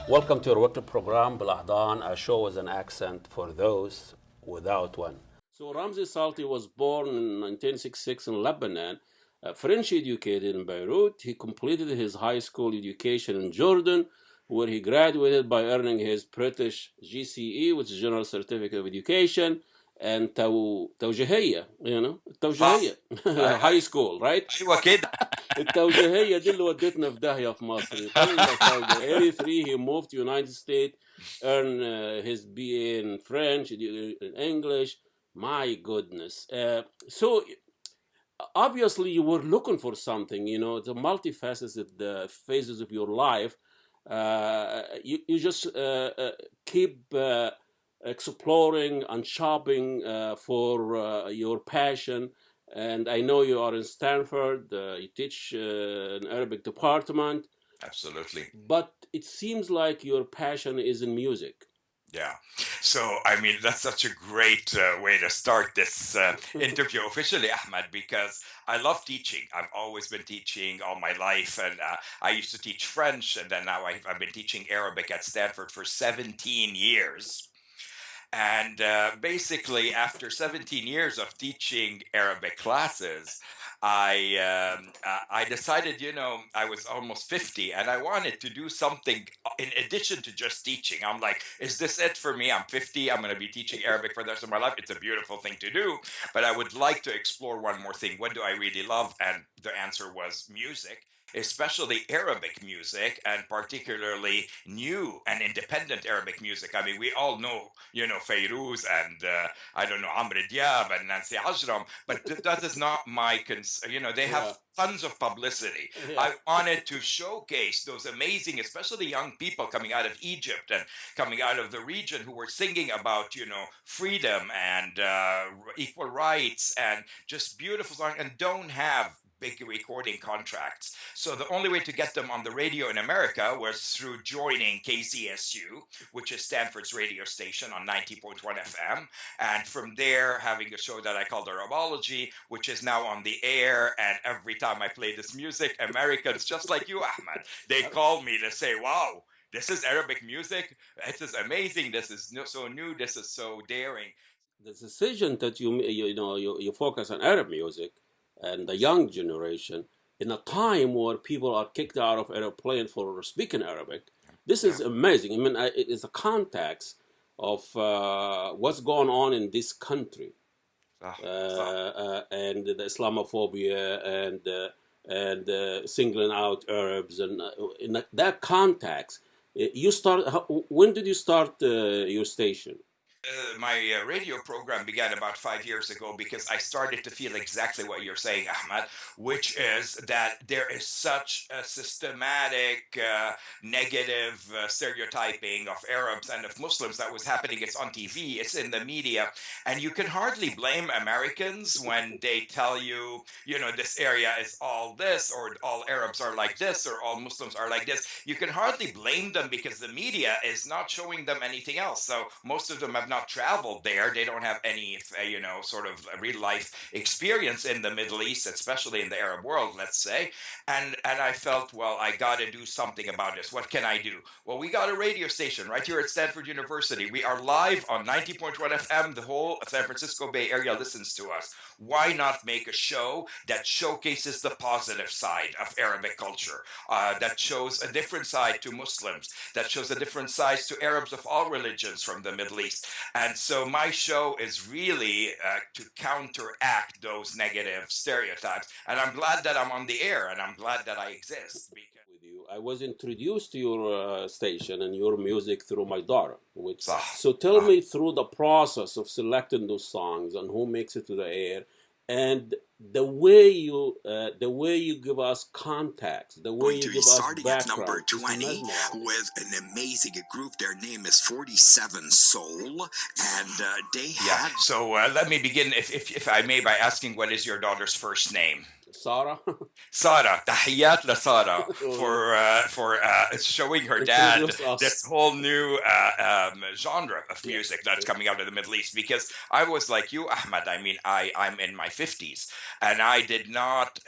Welcome to our weekly program, BelAhdan, a show with an accent for those without one. So, Ramzi Salti was born in 1966 in Lebanon, French educated in Beirut. He completed his high school education in Jordan, where he graduated by earning his British GCE, which is General Certificate of Education, and توجيهية, صح توجيهية, high school, right? ايوه كده. التوجيهية دي اللي ودتنا في داهية في مصر. طيب التوجيه 83 he moved to United States, earned his BA in French, in English. My goodness. So obviously you were looking for something, the multifaceted phases of your life. You just keep exploring and shopping for your passion. And I know you are in Stanford. You teach an Arabic department, Absolutely. but it seems like your passion is in music. Yeah. So, I mean, that's such a great way to start this interview officially, Ahmed, because I love teaching. I've always been teaching all my life. And I used to teach French, and then now I've been teaching Arabic at Stanford for 17 years. And basically, after 17 years of teaching Arabic classes, I decided, I was almost 50 and I wanted to do something in addition to just teaching. I'm like, is this it for me? I'm 50. I'm going to be teaching Arabic for the rest of my life. It's a beautiful thing to do, but I would like to explore one more thing. What do I really love? And the answer was music, especially Arabic music, and particularly new and independent Arabic music. I mean, we all know, Fairuz and I don't know, Amr Diab and Nancy Ajram, but that is not my they have tons of publicity. Yeah. I wanted to showcase those amazing, especially young people coming out of Egypt and coming out of the region who were singing about, freedom and equal rights and just beautiful songs and don't have big recording contracts. So the only way to get them on the radio in America was through joining KZSU, which is Stanford's radio station on 90.1 FM. And from there, having a show that I called Arabology, which is now on the air. And every time I play this music, Americans, just like you, Ahmed, they call me to say, wow, this is Arabic music. This is amazing. This is so new. This is so daring. The decision that you focus on Arab music and the young generation in a time where people are kicked out of airplane for speaking Arabic. This is amazing. I mean, it is a context of what's going on in this country, and the Islamophobia and singling out Arabs, and in that context, you start. When did you start your station? My radio program began about 5 years ago because I started to feel exactly what you're saying, Ahmad, which is that there is such a systematic negative stereotyping of Arabs and of Muslims that was happening. It's on TV, it's in the media, and you can hardly blame Americans when they tell you, this area is all this, or all Arabs are like this, or all Muslims are like this. You can hardly blame them because the media is not showing them anything else. So most of them have not traveled there. They don't have any, sort of real life experience in the Middle East, especially in the Arab world, let's say. And I felt, well, I got to do something about this. What can I do? Well, we got a radio station right here at Stanford University. We are live on 90.1 FM. The whole San Francisco Bay Area listens to us. Why not make a show that showcases the positive side of Arabic culture, that shows a different side to Muslims, that shows a different side to Arabs of all religions from the Middle East? And so my show is really to counteract those negative stereotypes. And I'm glad that I'm on the air, and I'm glad that I exist. With you, I was introduced to your station and your music through my daughter. So tell me through the process of selecting those songs and who makes it to the air, and the way you give us context, the way you give us starting background. at number 20 with an amazing group. Their name is 47 Soul, and they had. So let me begin, if I may, by asking, what is your daughter's first name? Sarah. Sarah, tahiyat la Sarah for showing her dad this whole new genre of music that's coming out of the Middle East. Because I was like you, Ahmed. I mean, I'm in my 50s, And I did not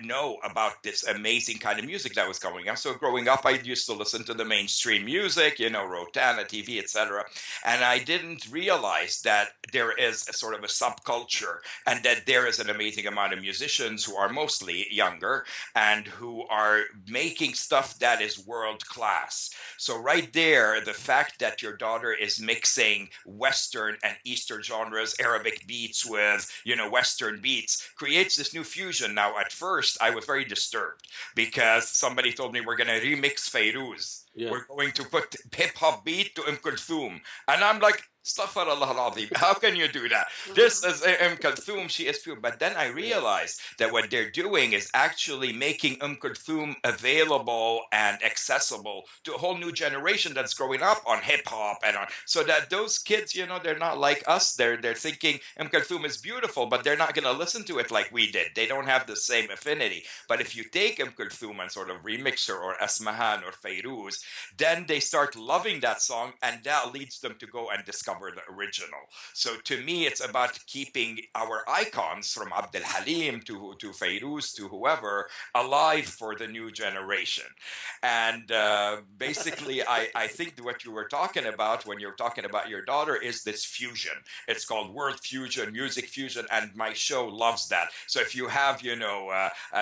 know about this amazing kind of music that was going on. So growing up, I used to listen to the mainstream music, Rotana, TV, etc. And I didn't realize that there is a sort of a subculture and that there is an amazing amount of musicians who are mostly younger and who are making stuff that is world class. So right there, the fact that your daughter is mixing Western and Eastern genres, Arabic beats with, Western beats, creates this new fusion. Now, at first, I was very disturbed because somebody told me we're going to remix Fairuz. Yeah. We're going to put hip hop beat to Kulthum. And I'm like, Astaghfirullah al-Azim. How can you do that? This is Kulthum, she is pure. But then I realized that what they're doing is actually making Kulthum available and accessible to a whole new generation that's growing up on hip hop and on. So that those kids, they're not like us. They're thinking Kulthum is beautiful, but they're not going to listen to it like we did. They don't have the same affinity. But if you take Kulthum and sort of remix her, or Asmahan or Fairuz, then they start loving that song, and that leads them to go and discover the original. So to me, it's about keeping our icons from Abdul Halim to Fairuz to whoever alive for the new generation. And basically, I think what you were talking about when you're talking about your daughter is this fusion. It's called world fusion, music fusion, and my show loves that. So if you have,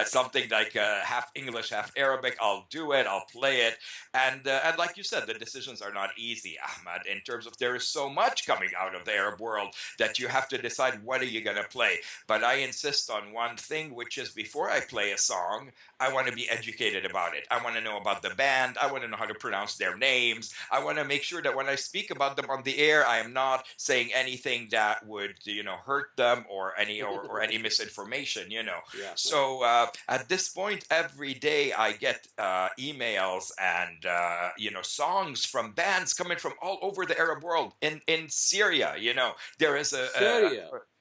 something like half English, half Arabic, I'll do it, I'll play it. And like you said, the decisions are not easy, Ahmad, in terms of there is so much coming out of the Arab world that you have to decide what are you going to play. But I insist on one thing, which is before I play a song, I want to be educated about it. I want to know about the band. I want to know how to pronounce their names. I want to make sure that when I speak about them on the air, I am not saying anything that would, hurt them or any misinformation, Yeah. So at this point, every day I get emails and songs from bands coming from all over the Arab world. In Syria, there is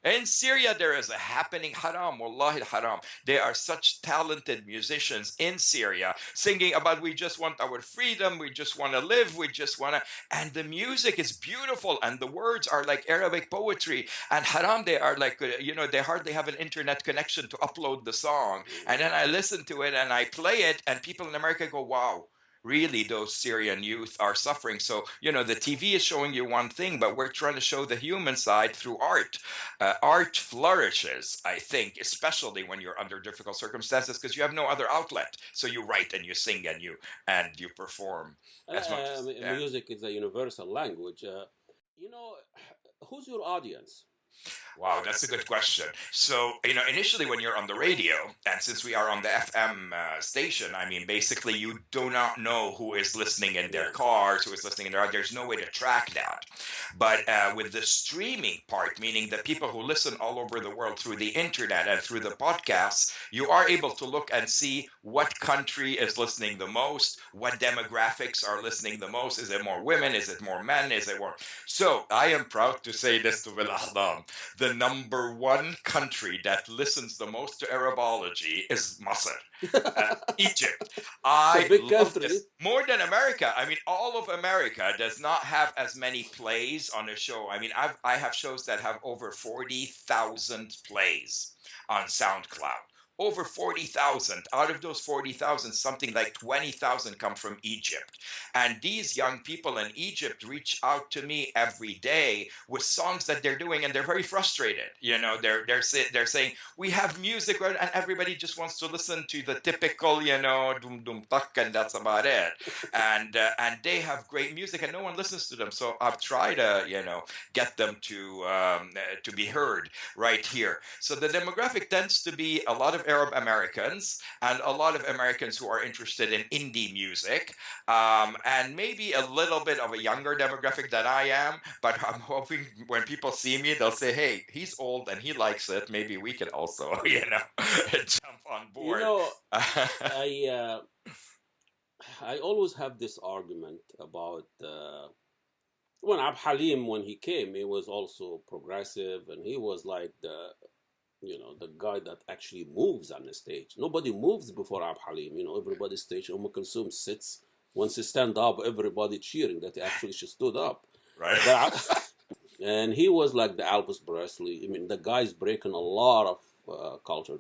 in Syria, there is a happening, haram, wallahi haram. There are such talented musicians in Syria singing about we just want our freedom, we just want to live, and the music is beautiful, and the words are like Arabic poetry. And haram, they are like, they hardly have an internet connection to upload the song. And then I listen to it and I play it, and people in America go, wow. Really, those Syrian youth are suffering. So, the TV is showing you one thing, but we're trying to show the human side through art. Art flourishes, I think, especially when you're under difficult circumstances, because you have no other outlet. So you write and you sing and you perform as much. Music is a universal language. Who's your audience? Wow, that's a good question. So, initially when you're on the radio, and since we are on the FM station, basically you do not know who is listening in their cars, who is listening in there's no way to track that. But with the streaming part, meaning the people who listen all over the world through the internet and through the podcasts, you are able to look and see what country is listening the most, what demographics are listening the most. Is it more women? Is it more men? Is it more? So I am proud to say this to BelAhdan. The number one country that listens the most to Arabology is Masr, Egypt. I love this more than America. All of America does not have as many plays on a show. I have shows that have over 40,000 plays on Soundcloud. Over 40,000. Out of those 40,000, something like 20,000 come from Egypt. And these young people in Egypt reach out to me every day with songs that they're doing, and they're very frustrated. They're saying, we have music, and everybody just wants to listen to the typical, dum dum tak, and that's about it. And they have great music, and no one listens to them. So I've tried to, get them to be heard right here. So the demographic tends to be a lot of Arab Americans and a lot of Americans who are interested in indie music, and maybe a little bit of a younger demographic than I am. But I'm hoping when people see me, they'll say, hey, he's old and he likes it. Maybe we can also, jump on board. I always have this argument about when Abd Halim, when he came, he was also progressive, and he was like the guy that actually moves on the stage. Nobody moves before Abd Halim. Everybody stage. Kulthum sits. Once he stand up, everybody cheering that actually she stood up. Right. And he was like the Elvis Presley. The guy's breaking a lot of culture.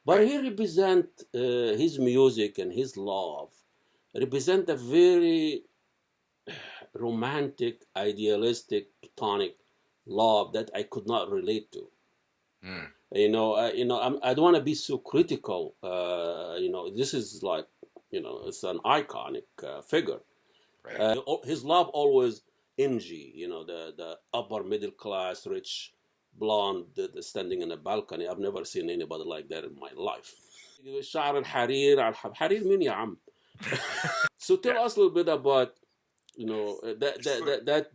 But he represent his music and his love represent a very romantic, idealistic, platonic love that I could not relate to. I don't want to be so critical. This is like, it's an iconic figure. Right. His love always NG, the upper middle class, rich, blonde, standing in a balcony. I've never seen anybody like that in my life. شعر الحرير على حرير مين يا عم? So tell us a little bit about that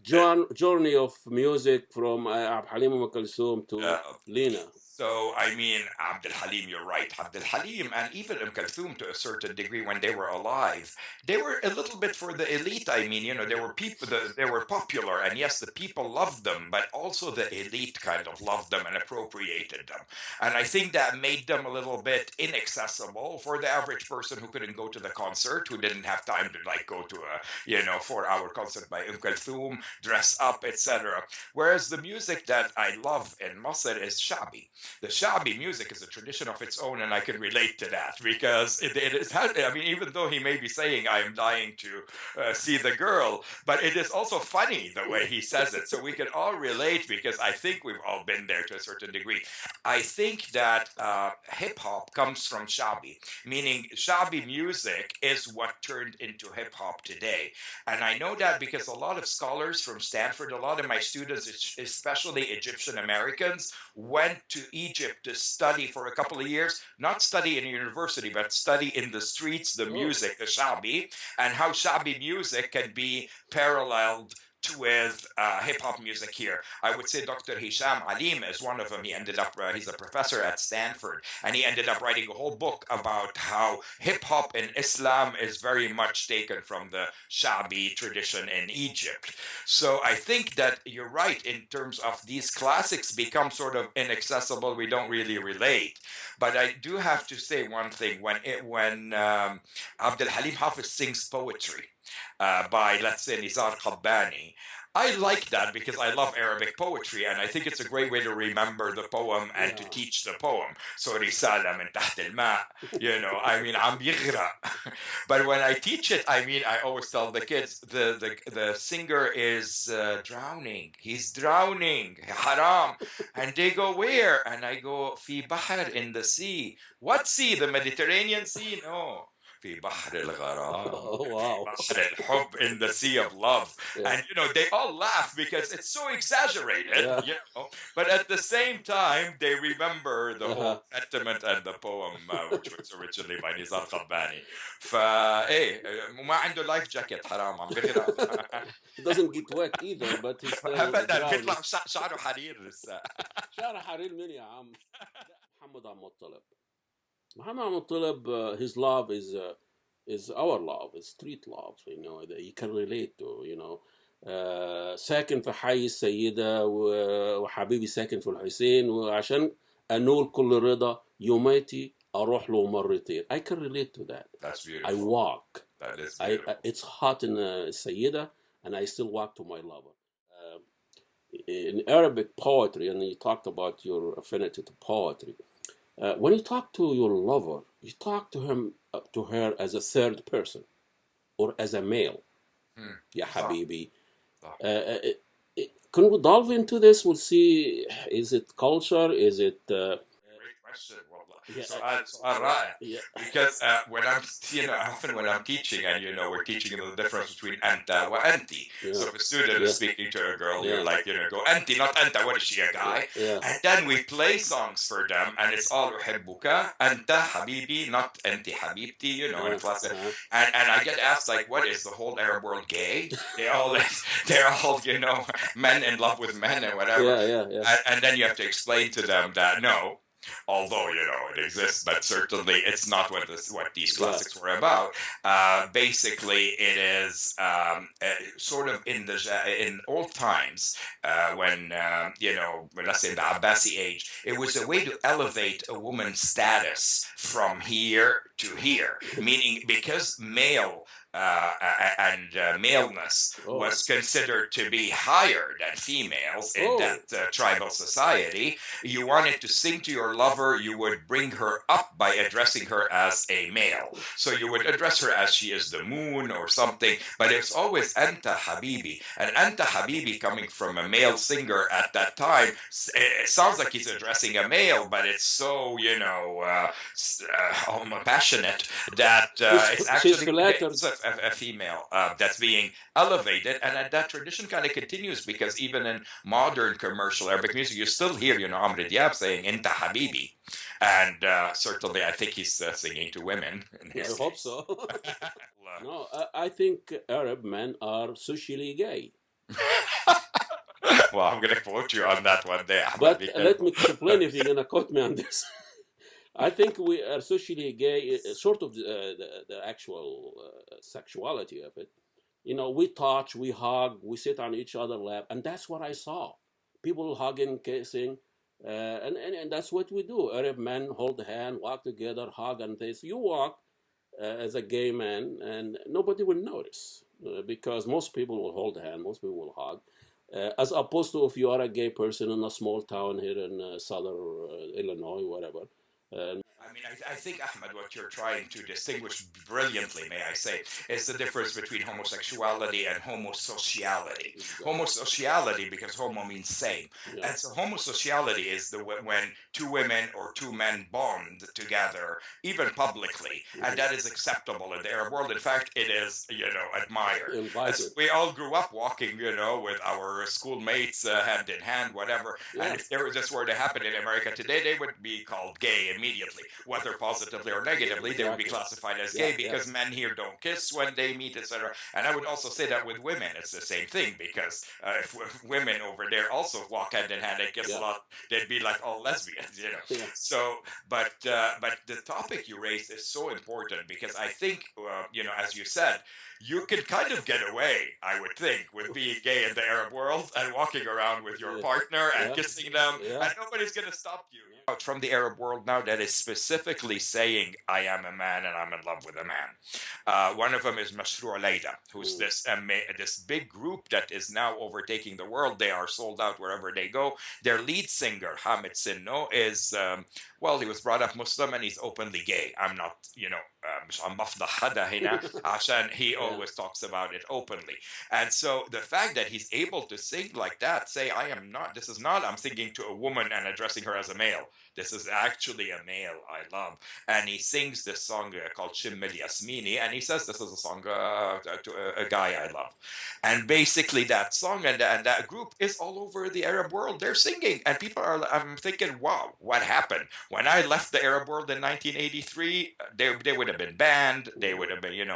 journey of music from Abd Halim Kulthum to Lena. So, I mean, Abdul Halim, you're right. Abdul Halim and even Kulthum to a certain degree when they were alive, they were a little bit for the elite. I mean, there were people, they were popular, and yes, the people loved them, but also the elite kind of loved them and appropriated them. And I think that made them a little bit inaccessible for the average person who couldn't go to the concert, who didn't have time to like go to a 4-hour concert by Kulthum, dress up, etc. Whereas the music that I love in Masr is Shabi. The Shabi music is a tradition of its own, and I can relate to that because it is. I mean, even though he may be saying I am dying to see the girl, but it is also funny the way he says it. So we can all relate because I think we've all been there to a certain degree. I think that hip hop comes from Shabi, meaning Shabi music is what turned into hip hop today. And I know that because a lot of scholars from Stanford, a lot of my students, especially Egyptian Americans, went to Egypt to study for a couple of years, not study in a university, but study in the streets, the music, the Shabi, and how Shabi music can be paralleled with hip-hop music here. I would say Dr. Hisham Alim is one of them. He ended up, he's a professor at Stanford, and he ended up writing a whole book about how hip-hop in Islam is very much taken from the Shabi tradition in Egypt. So I think that you're right in terms of these classics become sort of inaccessible. We don't really relate. But I do have to say one thing. When Abdul Halim Hafiz sings poetry, by, let's say, Nizar Qabbani, I like that because I love Arabic poetry, and I think it's a great way to remember the poem and to teach the poem. So رسالة من تحت الماء, I mean, عم يغرق. But when I teach it, I mean, I always tell the kids, the singer is drowning. He's drowning. Haram. And they go, where? And I go, في بحر, in the sea. What sea? The Mediterranean Sea? No. في بحر الغرام. Oh, wow. بحر الحب, in the sea of love. Yeah. And they all laugh because it's so exaggerated, but at the same time they remember the whole sentiment and the poem which was originally by Nizar Qabbani. وما عنده life jacket, حرام عم بغرق. It doesn't get wet either, but he's still ابدا بيطلع شعره حرير لسه. شعره حرير مين يا عم؟ محمد عبد المطلب. Muhammad Muttalib, his love is our love, is street love, that you can relate to, ساكن في حي السيدة وحبيبي ساكن في الحسين وعشان أنول كل رضا يوماتي أروح له مرتين. I can relate to that. That's beautiful. I walk. That is beautiful. It's hot in السيدة and I still walk to my lover. In Arabic poetry, and you talked about your affinity to poetry, when you talk to your lover, you talk to her as a third person or as a male. Ya habibi. Can we delve into this? We'll see. Is it culture? Is it... Great question. Because when I'm, often when I'm teaching, and we're teaching the difference between anta wa anti. So if a student is speaking to a girl, you're like, go anti, not anta. What is she, a guy? And then we play songs for them, and it's all uhibbuka, anta habibi, not anti habibti, in class. And I get asked like, what is the whole Arab world gay? They're all men in love with men and whatever. And then you have to explain to them that no. Although it exists, but certainly it's not what these classics were about. Basically, it is sort of in old times when let's say the Abbasi age, it was a way to elevate a woman's status from here to here, meaning because male and maleness was considered to be higher than females in that tribal society. You wanted to sing to your lover, you would bring her up by addressing her as a male. So you would address her as she is the moon or something, but it's always Anta Habibi. And Anta Habibi, coming from a male singer at that time, it sounds like he's addressing a male, but it's so, passionate that it's actually a female that's being elevated. And that tradition kind of continues because even in modern commercial Arabic music, you still hear, Amr Diab saying Inta Habibi. And certainly I think he's singing to women. I hope so. No, I think Arab men are socially gay. Well, I'm going to quote you on that one day. But let me explain if you're going to quote me on this. I think we are socially gay, sort of the actual sexuality of it. We touch, we hug, we sit on each other's lap, and that's what I saw. People hugging, kissing, and that's what we do. Arab men hold the hand, walk together, hug, and this. You walk as a gay man, and nobody will notice because most people will hold the hand, most people will hug. As opposed to if you are a gay person in a small town here in southern Illinois, whatever. I think, Ahmed, what you're trying to distinguish brilliantly, may I say, is the difference between homosexuality and homosociality. Homosociality, because homo means same. Yeah. And so homosociality is when two women or two men bond together, even publicly, and that is acceptable in the Arab world. In fact, it is, admired. We all grew up walking, with our schoolmates hand in hand, whatever. Yeah. And if this were to happen in America today, they would be called gay immediately. Whether positively or negatively, they would be classified as gay because men here don't kiss when they meet, etc. And I would also say that with women, it's the same thing because if women over there also walk hand in hand and kiss a lot, they'd be like all lesbians, So, but the topic you raised is so important because I think, as you said, you can kind of get away, I would think, with being gay in the Arab world and walking around with your partner and kissing them, and nobody's going to stop you. From the Arab world now that is specifically saying, I am a man and I'm in love with a man. One of them is Mashrou' Layla, who's this big group that is now overtaking the world. They are sold out wherever they go. Their lead singer, Hamid Sinno, is, he was brought up Muslim and he's openly gay. I'm not, he always talks about it openly. And so the fact that he's able to sing like that, say, I'm singing to a woman and addressing her as a male. This is actually a male I love. And he sings this song called Shimmil Yasmini, and he says this is a song to a guy I love. And basically that song and that group is all over the Arab world. They're singing, and I'm thinking, wow, what happened? When I left the Arab world in 1983, they would have been banned. They would have been,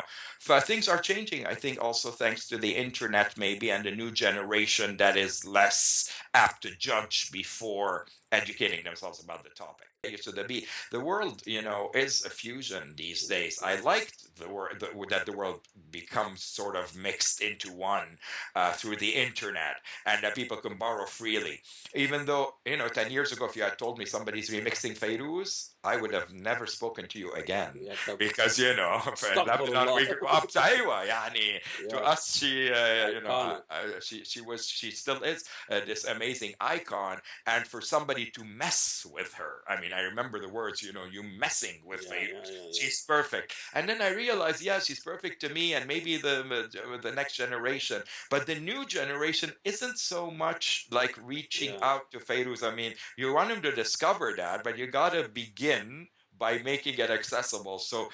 things are changing, I think, also thanks to the internet maybe and the new generation that is less apt to judge before educating themselves about the topic. So the world, is a fusion these days. I liked that the world becomes sort of mixed into one through the internet, and that people can borrow freely. Even though, 10 years ago, if you had told me somebody's remixing Fairuz, I would have never spoken to you again because to us she still is this amazing icon, and for somebody to mess with her, I remember the words, you messing with Fairuz. She's perfect. And then I realized, she's perfect to me and maybe the next generation, but the new generation isn't so much like reaching out to Fairuz. You want them to discover that, but you gotta begin by making it accessible. So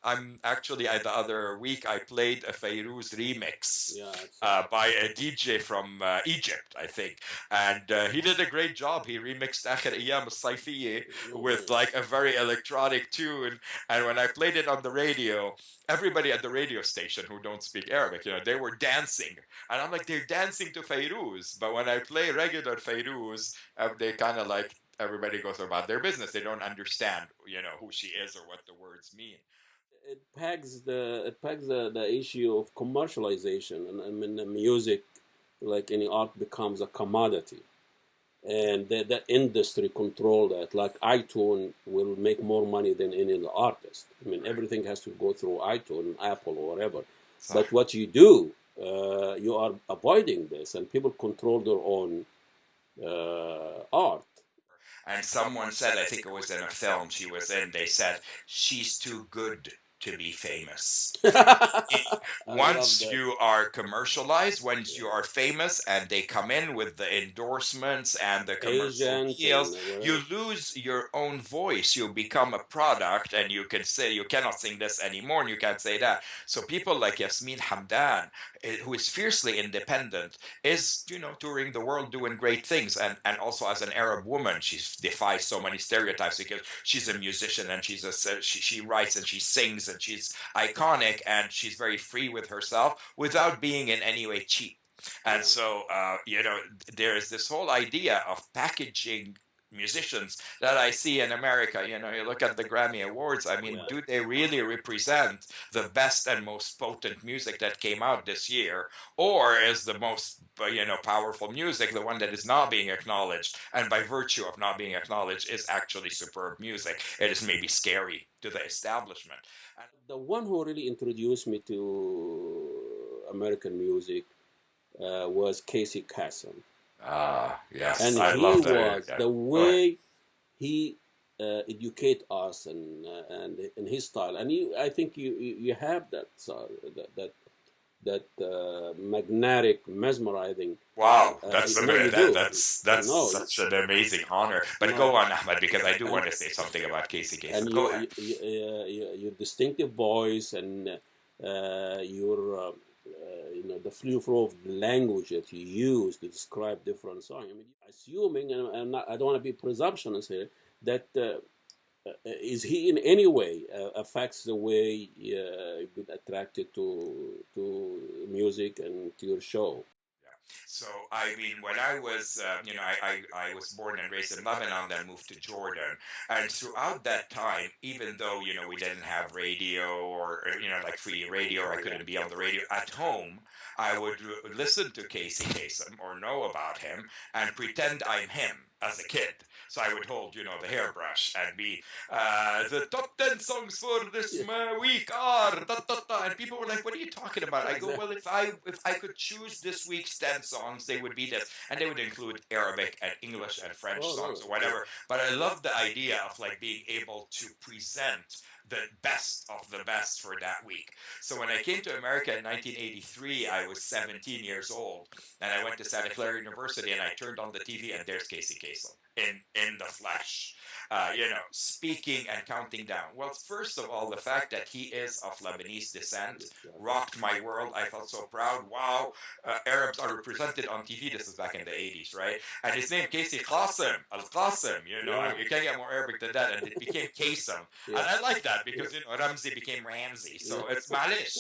I'm actually the other week I played a Fairuz remix by a DJ from Egypt, I think, and he did a great job. He remixed Akhir Ayyam Al-Sayfiyya with like a very electronic tune, and when I played it on the radio, everybody at the radio station who don't speak Arabic, they were dancing, and I'm like, they're dancing to Fairuz, but when I play regular Fairuz, they kind of like, everybody goes about their business. They don't understand, who she is or what the words mean. It pegs the issue of commercialization, and the music, like any art, becomes a commodity. and the industry control that. Like iTunes will make more money than any other artist. I mean, everything has to go through iTunes, Apple, or whatever. But what you do, you are avoiding this, and people control their own art. And someone said, I think it was in a film she was in, they said, she's too good to be famous. Once you are commercialized, once you are famous and they come in with the endorsements and the commercial deals, you lose your own voice. You become a product, and you can say, you cannot sing this anymore, and you can't say that. So people like Yasmin Hamdan, who is fiercely independent, is, touring the world doing great things. And also as an Arab woman, she defies so many stereotypes because she's a musician, and she writes and she sings, and she's iconic, and she's very free with herself without being in any way cheap. And so, there is this whole idea of packaging musicians that I see in America. You look at the Grammy Awards. I mean, do they really represent the best and most potent music that came out this year? Or is the most, powerful music the one that is not being acknowledged? And by virtue of not being acknowledged is actually superb music. It is maybe scary to the establishment. The one who really introduced me to American music was Casey Kasem. Yes, and I he love was that. the way he educate us and in his style, and I think you have that magnetic, mesmerizing. Wow, that's that's such an amazing honor. But go on, Ahmed, because I do want to say something about Casey Kasem. And go ahead. Your distinctive voice and your the flow of language that you use to describe different songs. I mean, assuming, and I don't want to be presumptuous here, that is he in any way affects the way you've been attracted to music and to your show? So, I mean, when I was, I was born and raised in Lebanon, then moved to Jordan. And throughout that time, even though, we didn't have radio or, like free radio, or I couldn't be on the radio at home, I would listen to Casey Kasem or know about him and pretend I'm him as a kid. So I would hold, the hairbrush and be, the top 10 songs for this week are, da, da, da. And people were like, what are you talking about? I go, well, if I could choose this week's 10 songs, they would be this. And they would include Arabic and English and French songs or whatever. But I love the idea of like being able to present the best of the best for that week. So when I came to America in 1983, I was 17 years old, and I went to Santa Clara University, and I turned on the TV, and there's Casey Kasem in the flesh, speaking and counting down. Well, first of all, the fact that he is of Lebanese descent rocked my world. I felt so proud. Wow, Arabs are represented on TV. This is back in the 80s, right? And his name, Casey Qasim, Al-Qasim, you can't get more Arabic than that. And it became Kasem. And I like that because, Ramzi became Ramzi. So it's malish.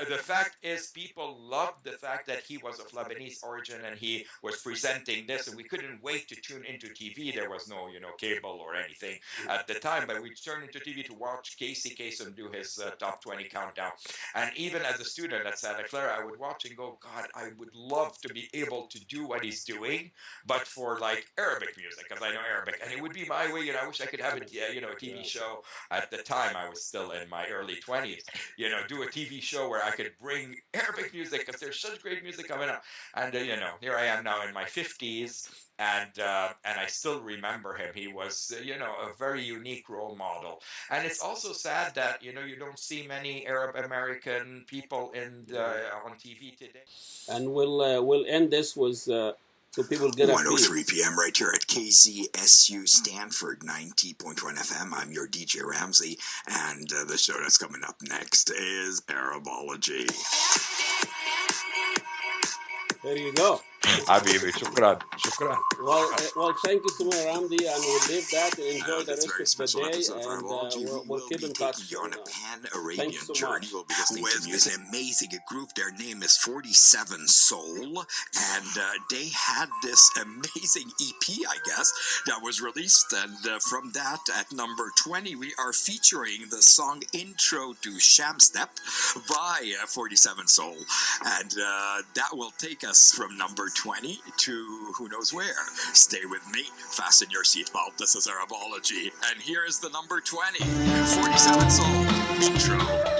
The fact is, people loved the fact that he was of Lebanese origin and he was presenting this, and we couldn't wait to tune into TV. There was no, cable or anything at the time, but we turned into TV to watch Casey Kasem do his top 20 countdown. And even as a student at Santa Clara, I would watch and go, God, I would love to be able to do what he's doing, but for like Arabic music, because I know Arabic, and it would be my way. I wish I could have a TV show. At the time, I was still in my early 20s. Do a TV show where I could bring Arabic music because there's such great music coming out. And here I am now in my 50s, and I still remember him. He was a very unique role model. And it's also sad that you don't see many Arab American people on TV today. And we'll end this with. So people get 103 p.m. right here at KZSU Stanford 90.1 FM. I'm your DJ Ramzi, and the show that's coming up next is Arabology. There you go. Habibi, shukran. Well, thank you so much, Ramzi, and we'll leave that and enjoy the rest of the day, and we'll keep in touch. On a pan-Arabian so journey. We'll be listening with to music. An amazing group. Their name is 47 Soul, and they had this amazing EP, I guess, that was released, and from that, at number 20, we are featuring the song Intro to Sham Step by 47 Soul, and that will take us from number 20 to who knows where. Stay with me. Fasten your seatbelt. This is Arabology. And here is the number 20. 47 Soul intro.